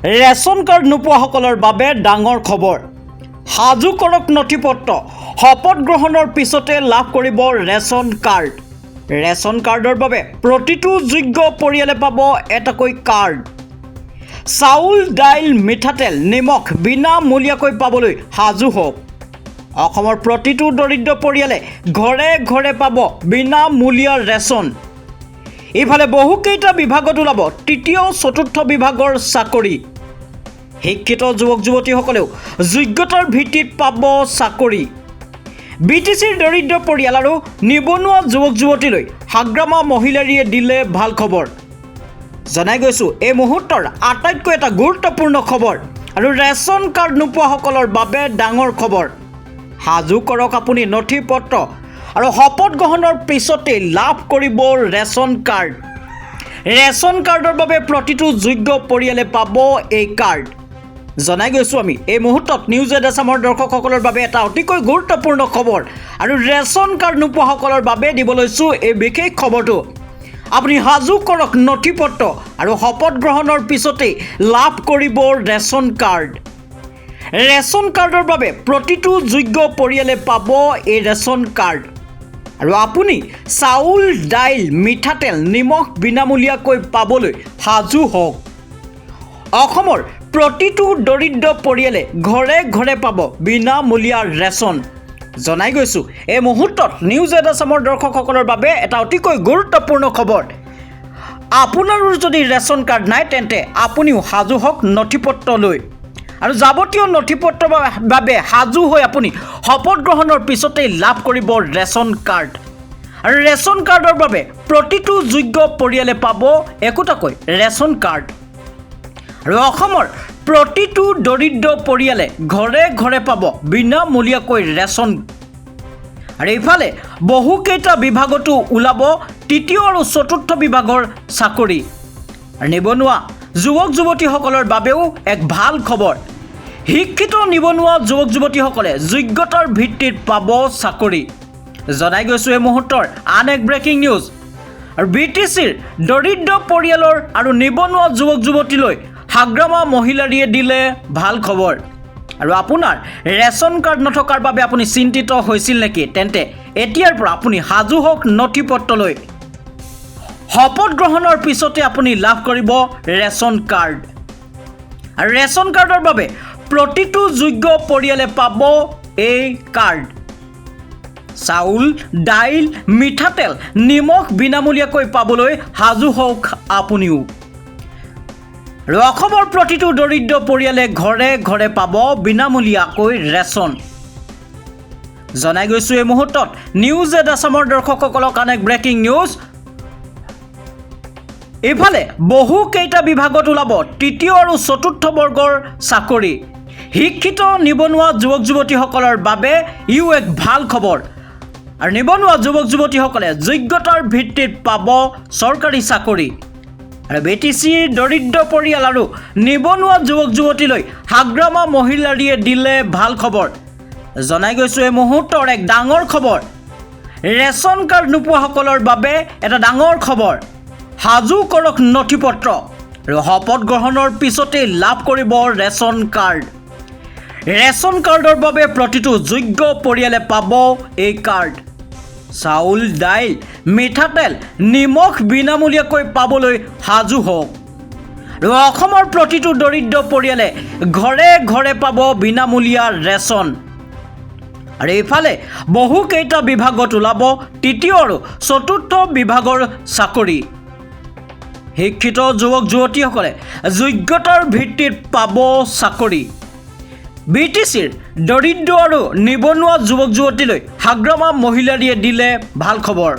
Ration card নোপোৱাসকলৰ বাবে ডাঙৰ খবৰ। সাজু কৰক নথিপত্ৰ। শপত গ্ৰহণৰ পিছতে লাভ কৰিব ৰেচন কাৰ্ড। ৰেচন কাৰ্ডৰ বাবে প্ৰতিটো যোগ্য পৰিয়ালে পাব এটাকৈ কাৰ্ড। চাউল, দাইল, মিঠাতেল, নিমখ বিনামূলীয়াকৈ পাবলৈ সাজু হওক। অসমৰ প্ৰতিটো দৰিদ্ৰ পৰিয়ালে ঘৰে ঘৰে পাব বিনামূলীয়া ৰেচন। ইফালে বহুকেইটা বিভাগত ওলাব তৃতীয় চতুৰ্থ বিভাগৰ চাকৰি। শিক্ষিত যুৱক যুৱতীসকলেও যোগ্যতাৰ ভিত্তিত পাব চাকৰি। BTCৰ দৰিদ্ৰ পৰিয়াল আৰু নিবনুৱা যুৱক যুৱতীলৈ হাগ্ৰামা মহিলাৰীয়ে দিলে ভাল খবৰ। জনাই গৈছোঁ এই মুহূৰ্তৰ আটাইতকৈ এটা গুৰুত্বপূৰ্ণ খবৰ আৰু ৰেচন কাৰ্ড নোপোৱাসকলৰ বাবে ডাঙৰ খবৰ। সাজু কৰক আপুনি নথিপত্ৰ আৰু শপত গ্ৰহণৰ পিছতেই লাভ কৰিব ৰেচন কাৰ্ড। ৰেচন কাৰ্ডৰ বাবে প্ৰতিটো যোগ্য পৰিয়ালে পাব এই কাৰ্ড। জনাই গৈছোঁ আমি এই মুহূৰ্তত নিউজ এড আছামৰ দৰ্শকসকলৰ বাবে এটা অতিকৈ গুৰুত্বপূৰ্ণ খবৰ আৰু ৰেচন কাৰ্ড নোপোৱাসকলৰ বাবে দিব লৈছোঁ এই বিশেষ খবৰটো। আপুনি সাজু কৰক নথিপত্ৰ আৰু শপত গ্ৰহণৰ পিছতেই লাভ কৰিব ৰেচন কাৰ্ড। ৰেচন কাৰ্ডৰ বাবে প্ৰতিটো যোগ্য পৰিয়ালে পাব এই ৰেচন কাৰ্ড আৰু আপুনি চাউল, দাইল, মিঠাতেল, নিমখ বিনামূলীয়াকৈ পাবলৈ সাজু হওক। অসমৰ প্ৰতিটো দৰিদ্ৰ পৰিয়ালে ঘৰে ঘৰে পাব বিনামূলীয়া ৰেচন। জনাই গৈছোঁ এই মুহূৰ্তত নিউজ এড আছামৰ দৰ্শকসকলৰ বাবে এটা অতিকৈ গুৰুত্বপূৰ্ণ খবৰ। আপোনাৰো যদি ৰেচন কাৰ্ড নাই তেন্তে আপুনিও সাজু হওক নথিপত্ৰ লৈ আৰু যাৱতীয় নথিপত্ৰৰ বাবে সাজু হৈ আপুনি শপত গ্ৰহণৰ পিছতেই লাভ কৰিব ৰেচন কাৰ্ড। আৰু ৰেচন কাৰ্ডৰ বাবে প্ৰতিটো যোগ্য পৰিয়ালে পাব একোটাকৈ ৰেচন কাৰ্ড আৰু অসমৰ প্ৰতিটো দৰিদ্ৰ পৰিয়ালে ঘৰে ঘৰে পাব বিনামূলীয়াকৈ ৰেচন। আৰু ইফালে বহুকেইটা বিভাগতো ওলাব তৃতীয় আৰু চতুৰ্থ বিভাগৰ চাকৰি। আৰু নিবনুৱা যুৱক যুৱতীসকলৰ বাবেও এক ভাল খবৰ। শিক্ষিত নিবনুৱা যুৱক যুৱতীসকলে যোগ্যতাৰ ভিত্তিত পাব চাকৰি। জনাই গৈছোঁ এই মুহূৰ্তৰ আন এক ব্ৰেকিং নিউজ। আৰু BTCৰ দৰিদ্ৰ পৰিয়ালৰ আৰু নিবনুৱা যুৱক যুৱতীলৈ হাগ্ৰামা মহিলাৰীয়ে দিলে ভাল খবৰ। আৰু আপোনাৰ ৰেচন কাৰ্ড নথকাৰ বাবে আপুনি চিন্তিত হৈছিল নেকি? তেন্তে এতিয়াৰ পৰা আপুনি সাজু হওক নথিপত্ৰ লৈ। শপত গ্ৰহণৰ পিছতে আপুনি লাভ কৰিব ৰেচন কাৰ্ড। আৰু ৰেচন কাৰ্ডৰ বাবে প্ৰতিটো যোগ্য পৰিয়ালে পাব এই কাৰ্ড। চাউল, দাইল, মিঠাতেল, নিমখ বিনামূলীয়াকৈ পাবলৈ সাজু হওক আপুনিও। আৰু অসমৰ প্ৰতিটো দৰিদ্ৰ পৰিয়ালে ঘৰে ঘৰে পাব বিনামূলীয়াকৈ ৰেচন। জনাই গৈছোঁ এই মুহূৰ্তত নিউজ এড আছামৰ দৰ্শকসকলক আন এক ব্ৰেকিং নিউজ। ইফালে বহুকেইটা বিভাগত ওলাব তৃতীয় আৰু চতুৰ্থ বৰ্গৰ চাকৰি। শিক্ষিত নিবনুৱা যুৱক যুৱতীসকলৰ বাবে ইও এক ভাল খবৰ। আৰু নিবনুৱা যুৱক যুৱতীসকলে যোগ্যতাৰ ভিত্তিত পাব চৰকাৰী চাকৰি। আৰু BTCৰ দৰিদ্ৰ পৰিয়াল আৰু নিবনুৱা যুৱক যুৱতীলৈ হাগ্ৰামা মহিলাৰীয়ে দিলে ভাল খবৰ। জনাই গৈছোঁ এই মুহূৰ্তৰ এক ডাঙৰ খবৰ। ৰেচন কাৰ্ড নোপোৱাসকলৰ বাবে এটা ডাঙৰ খবৰ। সাজু কৰক নথিপত্ৰ আৰু শপত গ্ৰহণৰ পিছতেই লাভ কৰিব ৰেচন কাৰ্ড। ৰেচন কাৰ্ডৰ বাবে প্ৰতিটো যোগ্য পৰিয়ালে পাব এই কাৰ্ড। চাউল, দাইল, মিঠাতেল, নিমখ বিনামূলীয়াকৈ পাবলৈ সাজু হওক। আৰু অসমৰ প্ৰতিটো দৰিদ্ৰ পৰিয়ালে ঘৰে ঘৰে পাব বিনামূলীয়া ৰেচন। আৰু ইফালে বহুকেইটা বিভাগত ওলাব তৃতীয় আৰু চতুৰ্থ বিভাগৰ চাকৰি। শিক্ষিত যুৱক যুৱতীসকলে যোগ্যতাৰ ভিত্তিত পাব চাকৰি। BTCৰ দৰিদ্ৰ আৰু নিবনুৱা যুৱক যুৱতীলৈ হাগ্ৰামা মহিলাৰীয়ে দিলে ভাল খবৰ।